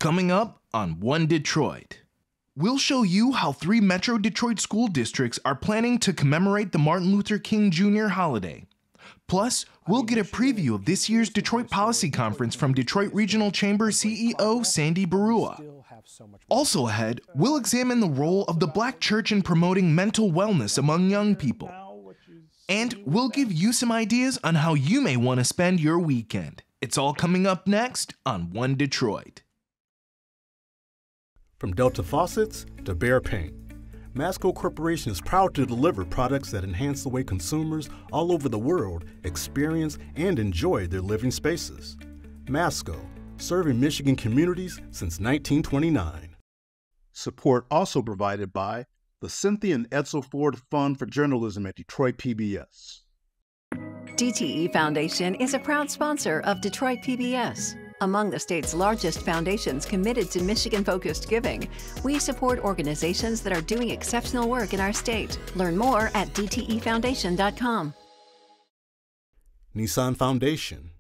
Coming up on One Detroit. We'll show you how 3 Metro Detroit school districts are planning to commemorate the Martin Luther King Jr. holiday. Plus, we'll get a preview of this year's Detroit Policy Conference from Detroit Regional Chamber CEO Sandy Baruah. Also ahead, we'll examine the role of the Black church in promoting mental wellness among young people. And we'll give you some ideas on how you may want to spend your weekend. It's all coming up next on One Detroit. From Delta Faucets to Behr Paint, Masco Corporation is proud to deliver products that enhance the way consumers all over the world experience and enjoy their living spaces. Masco, serving Michigan communities since 1929. Support also provided by the Cynthia and Edsel Ford Fund for Journalism at Detroit PBS. DTE Foundation is a proud sponsor of Detroit PBS. Among the state's largest foundations committed to Michigan-focused giving, we support organizations that are doing exceptional work in our state. Learn more at dtefoundation.com. Nissan Foundation,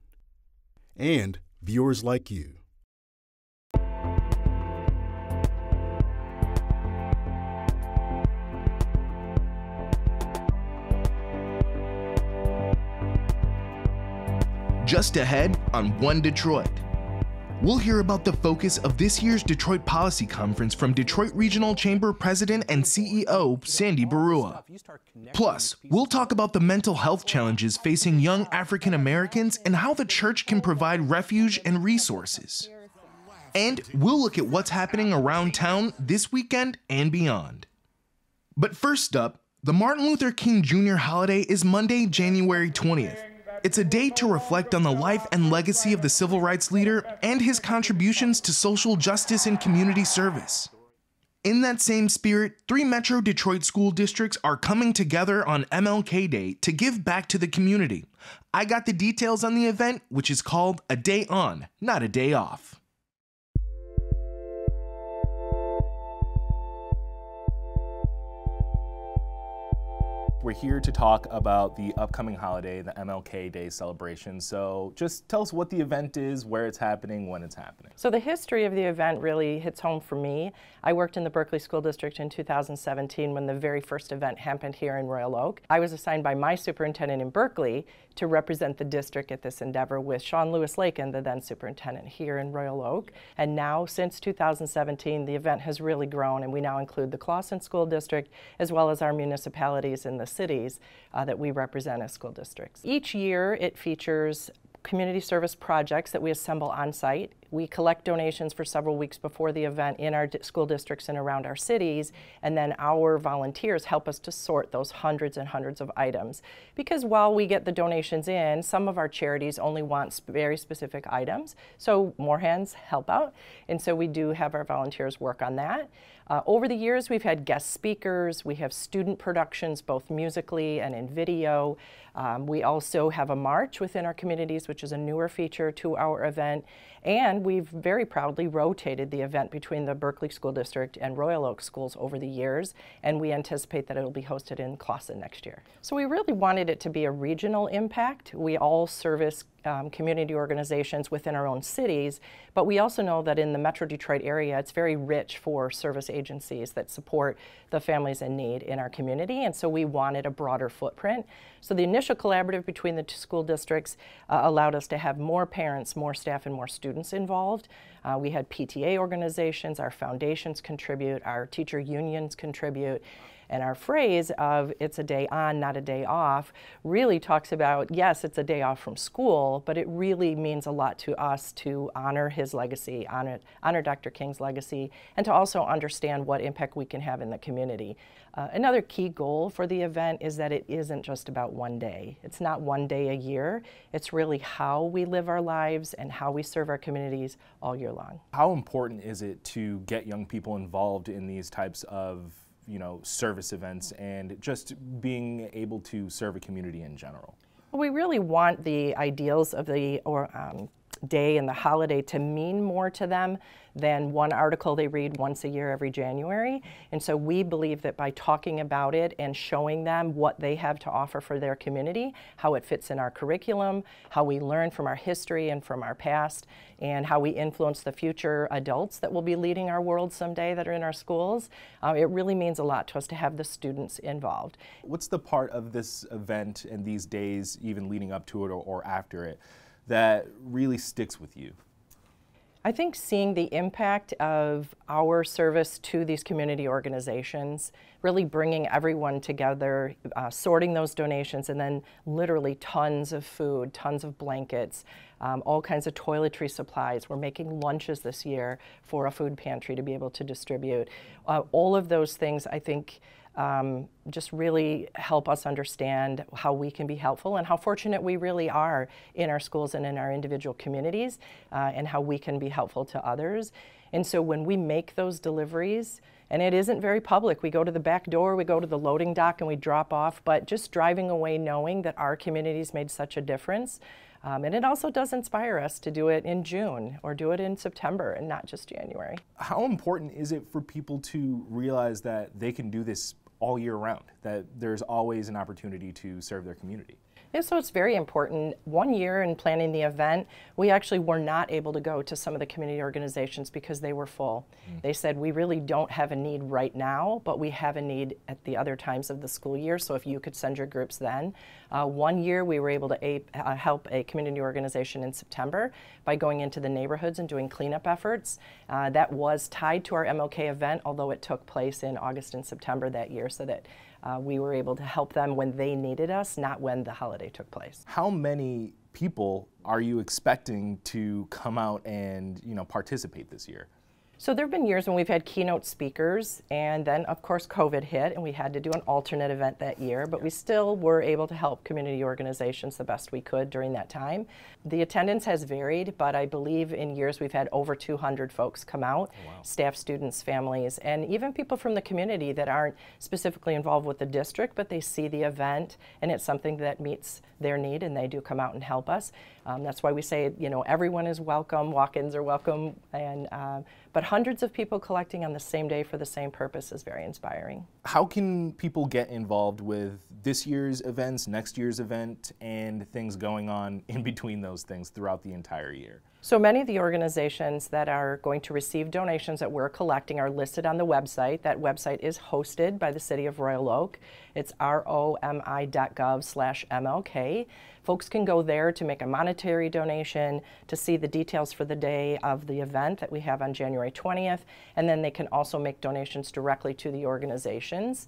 and viewers like you. Just ahead on One Detroit. We'll hear about the focus of this year's Detroit Policy Conference from Detroit Regional Chamber President and CEO Sandy Baruah. Plus, we'll talk about the mental health challenges facing young African Americans and how the church can provide refuge and resources. And we'll look at what's happening around town this weekend and beyond. But first up, the Martin Luther King Jr. holiday is Monday, January 20th. It's a day to reflect on the life and legacy of the civil rights leader and his contributions to social justice and community service. In that same spirit, 3 Metro Detroit school districts are coming together on MLK Day to give back to the community. I got the details on the event, which is called A Day On, Not a Day Off. We're here to talk about the upcoming holiday, the MLK Day celebration. So just tell us what the event is, where it's happening, when it's happening. So the history of the event really hits home for me. I worked in the Berkeley School District in 2017 when the very first event happened here in Royal Oak. I was assigned by my superintendent in Berkeley to represent the district at this endeavor with Sean Lewis-Lakin, the then superintendent here in Royal Oak. And now, since 2017, the event has really grown, and we now include the Clawson School District as well as our municipalities in the cities that we represent as school districts. Each year it features community service projects that we assemble on site. We collect donations for several weeks before the event in our school districts and around our cities, and then our volunteers help us to sort those hundreds and hundreds of items. Because while we get the donations in, some of our charities only want very specific items, so more hands help out, and so we do have our volunteers work on that. Over the years, we've had guest speakers, we have student productions, both musically and in video. We also have a march within our communities, which is a newer feature to our event. And we've very proudly rotated the event between the Berkeley School District and Royal Oak schools over the years, and we anticipate that it'll be hosted in Clawson next year. So we really wanted it to be a regional impact. We all service community organizations within our own cities, but we also know that in the Metro Detroit area, it's very rich for service agencies that support the families in need in our community, and so we wanted a broader footprint. So the initial collaborative between the 2 school districts allowed us to have more parents, more staff, and more students involved. We had PTA organizations, our foundations contribute, our teacher unions contribute, and our phrase of "it's a day on, not a day off" really talks about, yes, it's a day off from school, but it really means a lot to us to honor his legacy, honor Dr. King's legacy, and to also understand what impact we can have in the community. Another key goal for the event is that it isn't just about one day. It's not one day a year. It's really how we live our lives and how we serve our communities all year long. How important is it to get young people involved in these types of service events and just being able to serve a community in general? Well, we really want the ideals of the day and the holiday to mean more to them than one article they read once a year every January. And so we believe that by talking about it and showing them what they have to offer for their community, how it fits in our curriculum, how we learn from our history and from our past, and how we influence the future adults that will be leading our world someday that are in our schools, it really means a lot to us to have the students involved. What's the part of this event and these days, even leading up to it or after it, that really sticks with you? I think seeing the impact of our service to these community organizations, really bringing everyone together, sorting those donations, and then literally tons of food, tons of blankets, all kinds of toiletry supplies. We're making lunches this year for a food pantry to be able to distribute. All of those things, I think, just really help us understand how we can be helpful and how fortunate we really are in our schools and in our individual communities, and how we can be helpful to others. And so when we make those deliveries, and it isn't very public, we go to the back door, we go to the loading dock and we drop off, but just driving away knowing that our communities made such a difference. And it also does inspire us to do it in June or do it in September and not just January. How important is it for people to realize that they can do this all year round, that there's always an opportunity to serve their community? Yeah, so it's very important. One year in planning the event, we actually were not able to go to some of the community organizations because they were full. They said, we really don't have a need right now, but we have a need at the other times of the school year, so if you could send your groups then. One year we were able to help a community organization in September by going into the neighborhoods and doing cleanup efforts. That was tied to our MLK event, although it took place in August and September that year, so that we were able to help them when they needed us, not when the holiday took place. How many people are you expecting to come out and participate this year? So there have been years when we've had keynote speakers, and then of course COVID hit and we had to do an alternate event that year, but we still were able to help community organizations the best we could during that time. The attendance has varied, but I believe in years we've had over 200 folks come out, staff, students, families, and even people from the community that aren't specifically involved with the district, but they see the event and it's something that meets their need and they do come out and help us. That's why we say, everyone is welcome, walk-ins are welcome, and but hundreds of people collecting on the same day for the same purpose is very inspiring. How can people get involved with this year's events, next year's event, and things going on in between those things throughout the entire year? So many of the organizations that are going to receive donations that we're collecting are listed on the website. That website is hosted by the City of Royal Oak. It's romi.gov/MLK. Folks can go there to make a monetary donation, to see the details for the day of the event that we have on January 20th, and then they can also make donations directly to the organizations.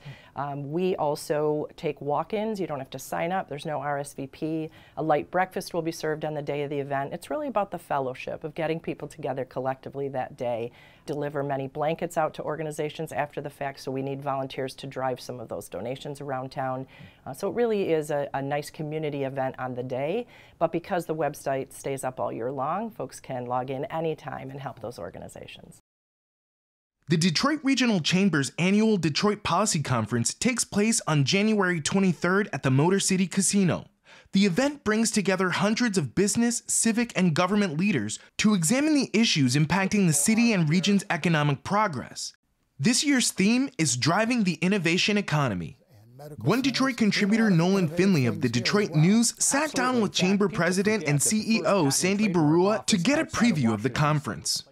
We also take walk-ins. You don't have to sign up. There's no RSVP. A light breakfast will be served on the day of the event. It's really about the fellowship of getting people together collectively that day. Deliver many blankets out to organizations after the fact, so we need volunteers to drive some of those donations around town. So it really is a nice community event on the day, but because the website stays up all year long, folks can log in anytime and help those organizations. The Detroit Regional Chamber's annual Detroit Policy Conference takes place on January 23rd at the Motor City Casino. The event brings together hundreds of business, civic, and government leaders to examine the issues impacting the city and region's economic progress. This year's theme is Driving the Innovation Economy. One Detroit contributor, Nolan Finley of the Detroit News, sat down with Chamber President and CEO Sandy Baruah to get a preview of the conference.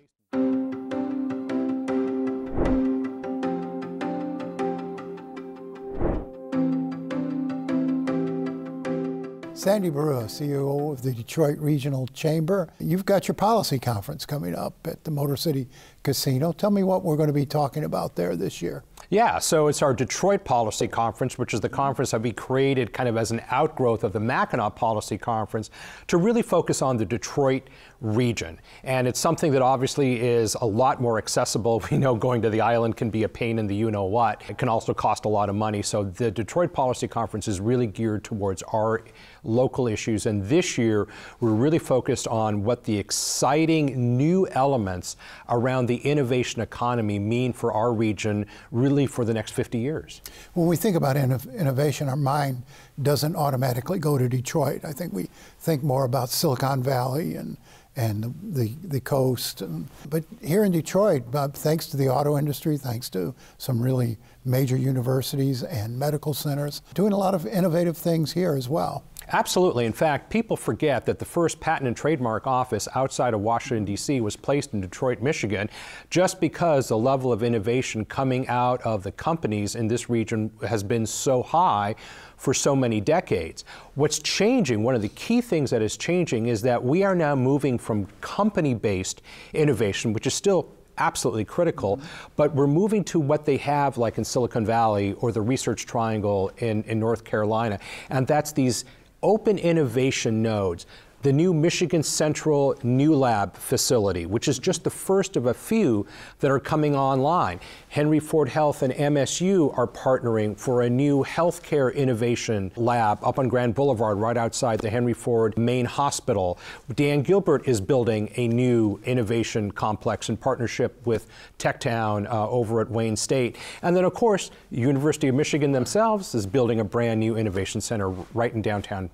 Sandy Baruah, CEO of the Detroit Regional Chamber. You've got your policy conference coming up at the Motor City Casino. Tell me what we're going to be talking about there this year. Yeah, so it's our Detroit Policy Conference, which is the conference that we created kind of as an outgrowth of the Mackinac Policy Conference to really focus on the Detroit region. And it's something that obviously is a lot more accessible. We know going to the island can be a pain in the you-know-what. It can also cost a lot of money. So the Detroit Policy Conference is really geared towards our local issues. And this year, we're really focused on what the exciting new elements around the innovation economy mean for our region, really for the next 50 years. When we think about innovation, our mind doesn't automatically go to Detroit. I think we think more about Silicon Valley and and the coast. But here in Detroit, thanks to the auto industry, thanks to some really major universities and medical centers, doing a lot of innovative things here as well. Absolutely. In fact, people forget that the first patent and trademark office outside of Washington, D.C. was placed in Detroit, Michigan, just because the level of innovation coming out of the companies in this region has been so high for so many decades. What's changing, one of the key things that is changing, is that we are now moving from company-based innovation, which is still absolutely critical, but we're moving to what they have like in Silicon Valley or the Research Triangle in North Carolina, and that's these open innovation nodes. The new Michigan Central New Lab facility, which is just the first of a few that are coming online. Henry Ford Health and MSU are partnering for a new healthcare innovation lab up on Grand Boulevard right outside the Henry Ford Main Hospital. Dan Gilbert is building a new innovation complex in partnership with Techtown over at Wayne State. And then, of course, the University of Michigan themselves is building a brand new innovation center right in downtown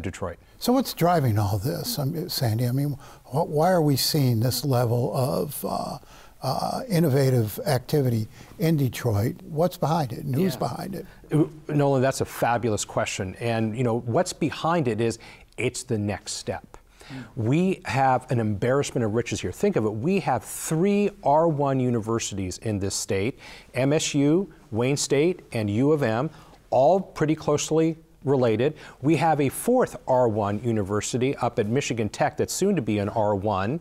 Detroit. So what's driving all this, Sandy? I mean, why are we seeing this level of innovative activity in Detroit? What's behind it, and who's behind it? Nolan, that's a fabulous question. And you know, what's behind it is it's the next step. We have an embarrassment of riches here. Think of it. We have 3 R1 universities in this state, MSU, Wayne State, and U of M, all pretty closely related. We have a 4th R1 university up at Michigan Tech that's soon to be an R1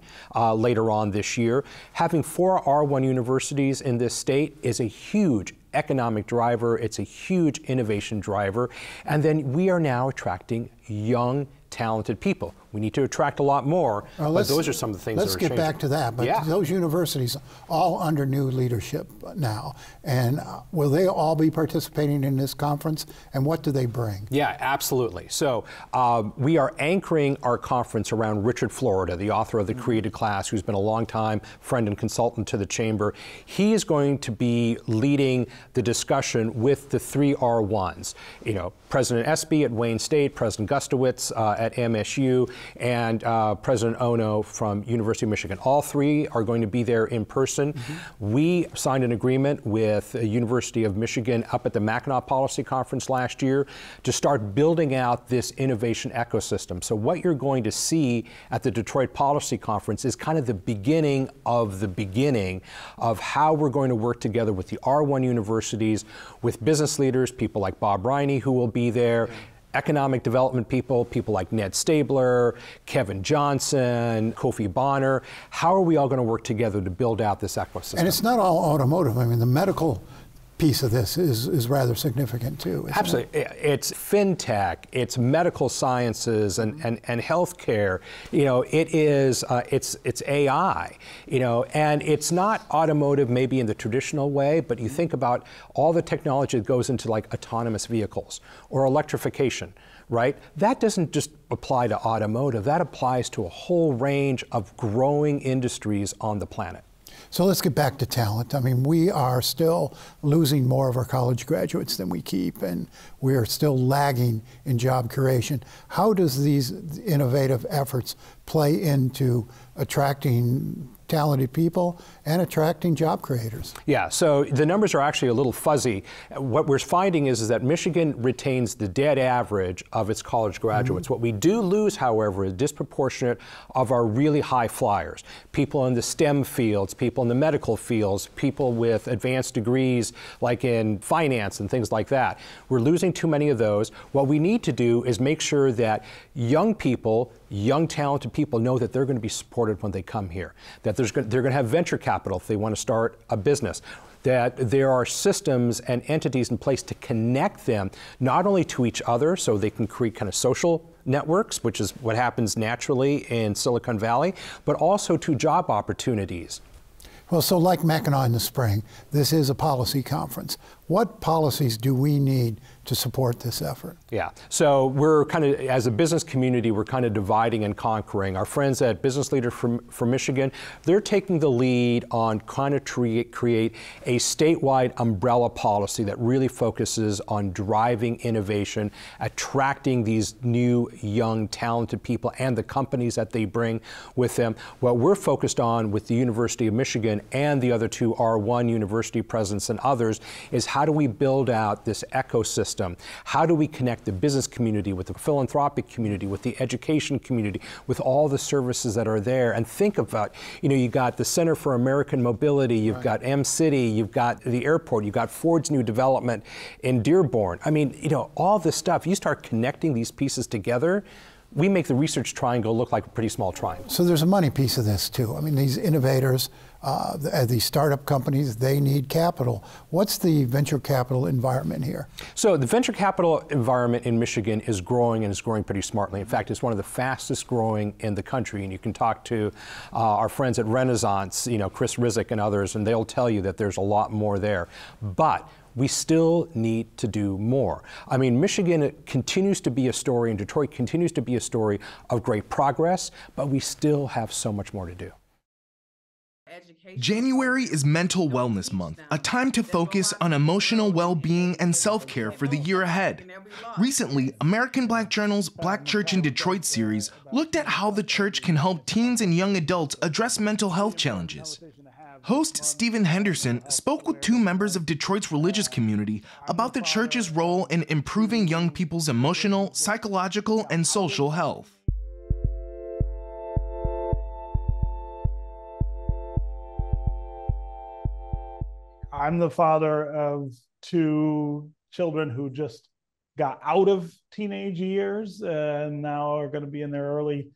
later on this year. Having 4 R1 universities in this state is a huge economic driver. It's a huge innovation driver. And then we are now attracting young, talented people. We need to attract a lot more, but those are some of the things that are changing. Let's get back to that, but those universities all under new leadership now, and will they all be participating in this conference, and what do they bring? Yeah, absolutely. So we are anchoring our conference around Richard Florida, the author of The Created Class, who's been a longtime friend and consultant to the Chamber. He is going to be leading the discussion with the 3 R1s. You know, President Espy at Wayne State, President Gustowitz at MSU, and President Ono from University of Michigan. All 3 are going to be there in person. We signed an agreement with the University of Michigan up at the Mackinac Policy Conference last year to start building out this innovation ecosystem. So what you're going to see at the Detroit Policy Conference is kind of the beginning of how we're going to work together with the R1 universities, with business leaders, people like Bob Riney, who will be there, economic development people like Ned Stabler, Kevin Johnson, Kofi Bonner. How are we all going to work together to build out this ecosystem? And it's not all automotive. I mean, the medical piece of this is rather significant too. Absolutely. It's fintech, it's medical sciences and healthcare. You know, it is it's AI, you know, and it's not automotive maybe in the traditional way, but you think about all the technology that goes into like autonomous vehicles or electrification, right? That doesn't just apply to automotive, that applies to a whole range of growing industries on the planet. So let's get back to talent. I mean, we are still losing more of our college graduates than we keep, and we are still lagging in job creation. How does these innovative efforts play into attracting talented people and attracting job creators? Yeah, so the numbers are actually a little fuzzy. What we're finding is that Michigan retains the dead average of its college graduates. What we do lose, however, is disproportionate of our really high flyers. People in the STEM fields, people in the medical fields, people with advanced degrees like in finance and things like that. We're losing too many of those. What we need to do is make sure that young people, young talented people know that they're going to be supported when they come here, that they're going to have venture capital if they want to start a business, that there are systems and entities in place to connect them not only to each other so they can create kind of social networks, which is what happens naturally in Silicon Valley, but also to job opportunities. Well, so like Mackinac in the spring, this is a policy conference. What policies do we need to support this effort. Yeah, so we're kind of, as a business community, we're kind of dividing and conquering. Our friends at Business Leaders for Michigan, they're taking the lead on kind of create a statewide umbrella policy that really focuses on driving innovation, attracting these new, young, talented people and the companies that they bring with them. What we're focused on with the University of Michigan and the other two R1 university presidents and others is how do we build out this ecosystem? How do we connect the business community with the philanthropic community, with the education community, with all the services that are there? And think about, you got the Center for American Mobility, you've got M-City, you've got the airport, you've got Ford's new development in Dearborn. I mean, all this stuff, you start connecting these pieces together, we make the research triangle look like a pretty small triangle. So there's a money piece of this too. I mean, these innovators, these startup companies, they need capital. What's the venture capital environment here? So the venture capital environment in Michigan is growing, and it's growing pretty smartly. In fact, it's one of the fastest growing in the country. And you can talk to our friends at Renaissance, Chris Rizek and others, and they'll tell you that there's a lot more there. But we still need to do more. I mean, Michigan continues to be a story, and Detroit continues to be a story of great progress, but we still have so much more to do. January is Mental Wellness Month, a time to focus on emotional well-being and self-care for the year ahead. Recently, American Black Journal's Black Church in Detroit series looked at how the church can help teens and young adults address mental health challenges. Host Stephen Henderson spoke with two members of Detroit's religious community about the church's role in improving young people's emotional, psychological, and social health. I'm the father of two children who just got out of teenage years and now are going to be in their early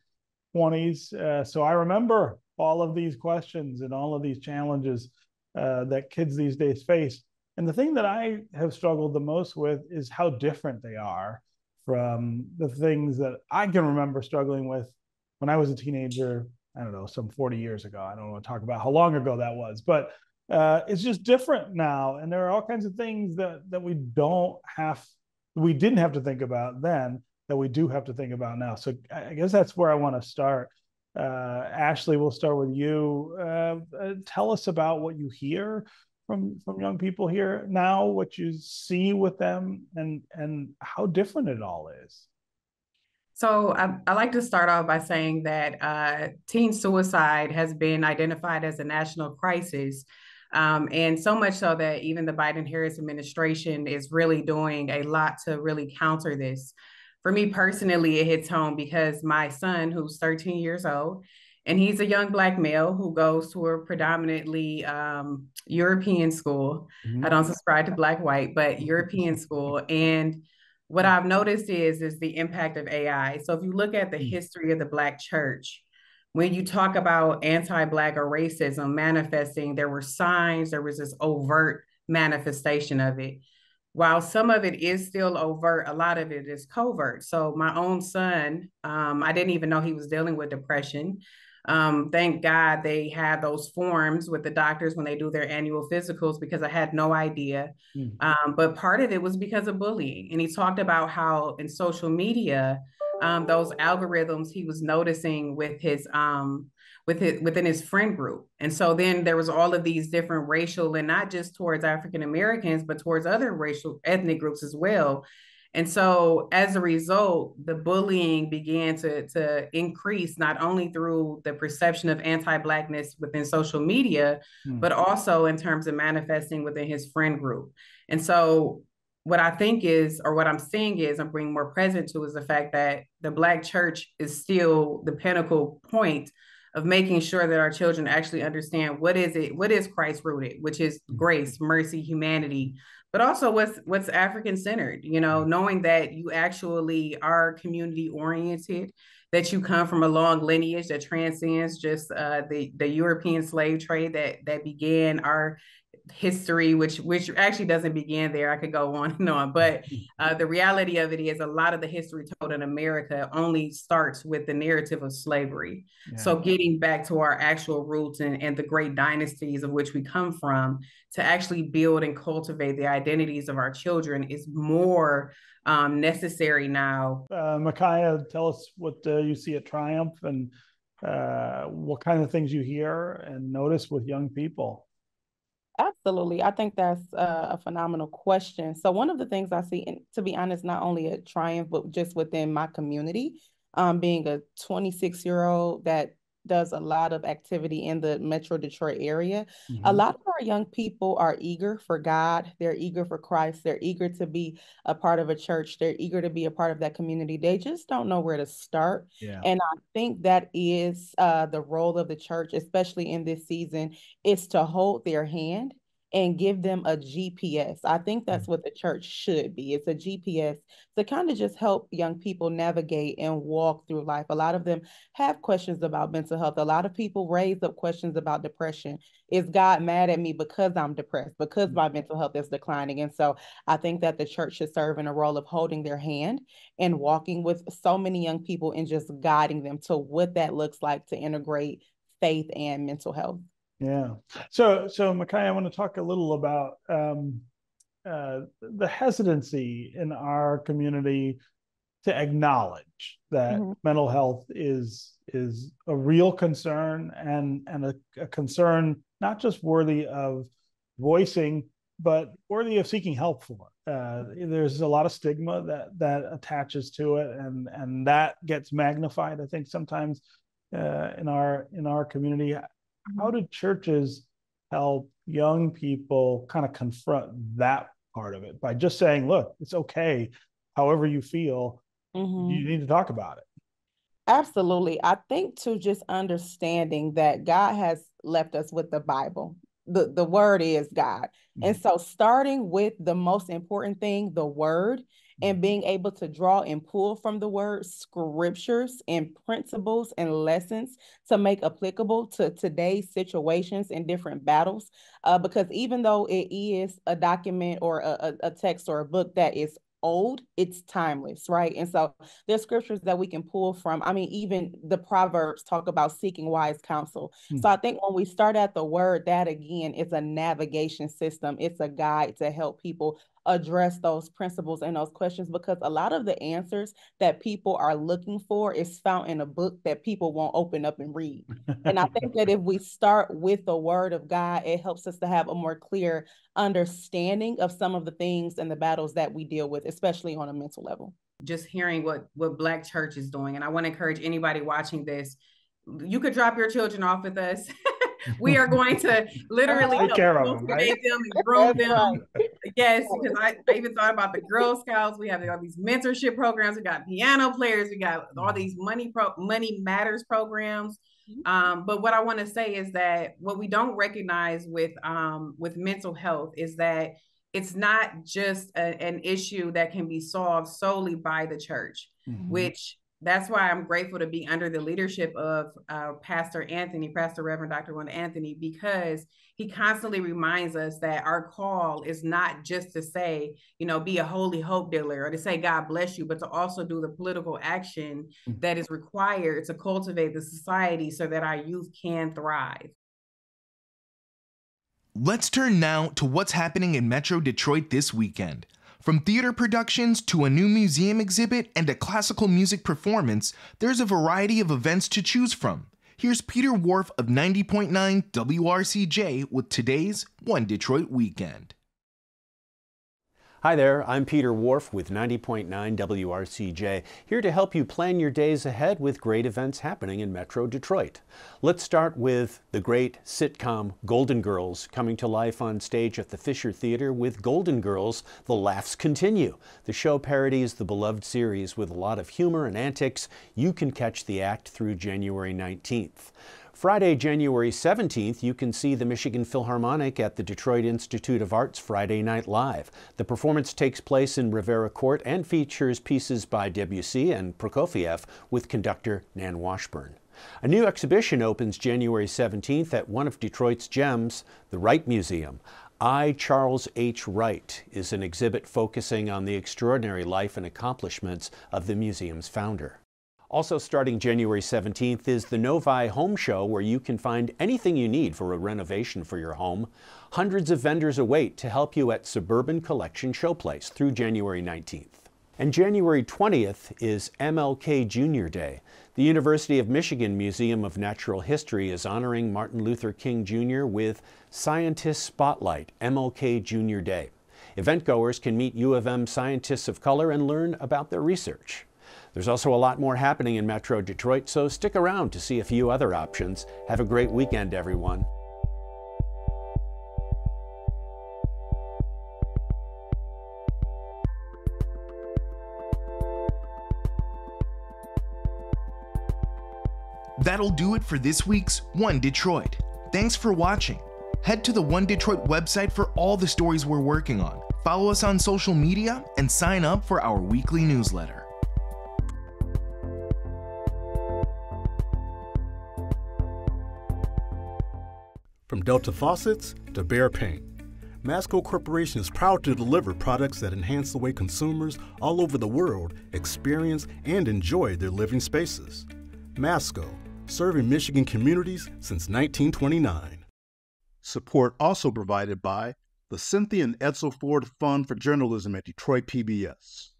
20s. So I remember all of these questions and all of these challenges that kids these days face. And the thing that I have struggled the most with is how different they are from the things that I can remember struggling with when I was a teenager, I don't know, some 40 years ago. I don't want to talk about how long ago that was, but it's just different now. And there are all kinds of things that we didn't have to think about then that we do have to think about now. So I guess that's where I want to start. Ashley, we'll start with you. Tell us about what you hear from young people here now, what you see with them, and how different it all is. So I like to start off by saying that teen suicide has been identified as a national crisis. And so much so that even the Biden-Harris administration is really doing a lot to really counter this. For me personally, it hits home because my son, who's 13 years old, and he's a young Black male who goes to a predominantly European school. Mm-hmm. I don't subscribe to Black, white, but European school. And what I've noticed is the impact of AI. So if you look at the history of the Black church, when you talk about anti-Black or racism manifesting, there were signs, there was this overt manifestation of it. While some of it is still overt, a lot of it is covert. So my own son, I didn't even know he was dealing with depression. Thank God they had those forms with the doctors when they do their annual physicals, because I had no idea. But part of it was because of bullying. And he talked about how in social media, those algorithms he was noticing with his within his friend group. And so then there was all of these different racial, and not just towards African Americans, but towards other racial ethnic groups as well. And so as a result, the bullying began to increase, not only through the perception of anti-Blackness within social media, but also in terms of manifesting within his friend group. And so what I think is, or what I'm seeing is, I'm bringing more present to, is the fact that the Black church is still the pinnacle point of making sure that our children actually understand what is Christ rooted, which is grace, mercy, humanity, but also what's African centered, knowing that you actually are community oriented, that you come from a long lineage that transcends just the European slave trade that began history, which actually doesn't begin there. I could go on and on, but the reality of it is a lot of the history told in America only starts with the narrative of slavery. Yeah. So getting back to our actual roots and the great dynasties of which we come from to actually build and cultivate the identities of our children is more necessary now. Micaiah, tell us what you see at Triumph and what kind of things you hear and notice with young people. Absolutely. I think that's a phenomenal question. So one of the things I see, and to be honest, not only at Triumph, but just within my community, being a 26-year-old that does a lot of activity in the Metro Detroit area, a lot of our young people are eager for God. They're eager for Christ. They're eager to be a part of a church. They're eager to be a part of that community. They just don't know where to start. Yeah. And I think that is the role of the church, especially in this season, is to hold their hand and give them a GPS. I think that's what the church should be. It's a GPS to kind of just help young people navigate and walk through life. A lot of them have questions about mental health. A lot of people raise up questions about depression. Is God mad at me because I'm depressed, because my mental health is declining? And so I think that the church should serve in a role of holding their hand and walking with so many young people and just guiding them to what that looks like to integrate faith and mental health. Yeah. So Micaiah, I want to talk a little about the hesitancy in our community to acknowledge that mental health is a real concern and a concern not just worthy of voicing, but worthy of seeking help for. There's a lot of stigma that attaches to it, and that gets magnified, I think, sometimes in our community. How do churches help young people kind of confront that part of it by just saying, look, it's okay, however you feel, you need to talk about it? Absolutely. I think to just understanding that God has left us with the Bible. The word is God. And so starting with the most important thing, the word, and being able to draw and pull from the word scriptures and principles and lessons to make applicable to today's situations and different battles. Because even though it is a document or a text or a book that is old, it's timeless, right? And so there's scriptures that we can pull from. I mean, even the Proverbs talk about seeking wise counsel. So I think when we start at the word, that again is a navigation system. It's a guide to help people address those principles and those questions, because a lot of the answers that people are looking for is found in a book that people won't open up and read. And I think that if we start with the word of God, it helps us to have a more clear understanding of some of the things and the battles that we deal with, especially on a mental level. Just hearing what Black church is doing. And I want to encourage anybody watching this, you could drop your children off with us. We are going to literally take care of them, right? Them and groom them. Right. Yes, because I even thought about the Girl Scouts. We have all these mentorship programs. We got piano players. We got all these money matters programs. But what I want to say is that what we don't recognize with mental health is that it's not just an issue that can be solved solely by the church, which that's why I'm grateful to be under the leadership of Pastor Reverend Dr. Wanda Anthony, because he constantly reminds us that our call is not just to say, be a holy hope dealer or to say, God bless you, but to also do the political action that is required to cultivate the society so that our youth can thrive. Let's turn now to what's happening in Metro Detroit this weekend. From theater productions to a new museum exhibit and a classical music performance, there's a variety of events to choose from. Here's Peter Whorf of 90.9 WRCJ with today's One Detroit Weekend. Hi there, I'm Peter Whorf with 90.9 WRCJ, here to help you plan your days ahead with great events happening in Metro Detroit. Let's start with the great sitcom Golden Girls coming to life on stage at the Fisher Theater with Golden Girls, The Laughs Continue. The show parodies the beloved series with a lot of humor and antics. You can catch the act through January 19th. Friday, January 17th, you can see the Michigan Philharmonic at the Detroit Institute of Art's Friday Night Live. The performance takes place in Rivera Court and features pieces by Debussy and Prokofiev with conductor Nan Washburn. A new exhibition opens January 17th at one of Detroit's gems, the Wright Museum. I, Charles H. Wright is an exhibit focusing on the extraordinary life and accomplishments of the museum's founder. Also starting January 17th is the Novi Home Show, where you can find anything you need for a renovation for your home. Hundreds of vendors await to help you at Suburban Collection Showplace through January 19th. And January 20th is MLK Jr. Day. The University of Michigan Museum of Natural History is honoring Martin Luther King Jr. with Scientist Spotlight, MLK Jr. Day. Event goers can meet U of M scientists of color and learn about their research. There's also a lot more happening in Metro Detroit, so stick around to see a few other options. Have a great weekend, everyone. That'll do it for this week's One Detroit. Thanks for watching. Head to the One Detroit website for all the stories we're working on. Follow us on social media and sign up for our weekly newsletter. From Delta Faucets to Behr Paint, Masco Corporation is proud to deliver products that enhance the way consumers all over the world experience and enjoy their living spaces. Masco, serving Michigan communities since 1929. Support also provided by the Cynthia and Edsel Ford Fund for Journalism at Detroit PBS.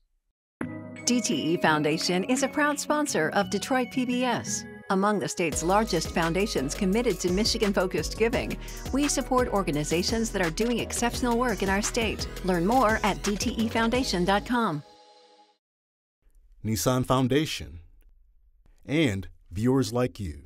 DTE Foundation is a proud sponsor of Detroit PBS. Among the state's largest foundations committed to Michigan-focused giving, we support organizations that are doing exceptional work in our state. Learn more at dtefoundation.com. Nissan Foundation, and viewers like you.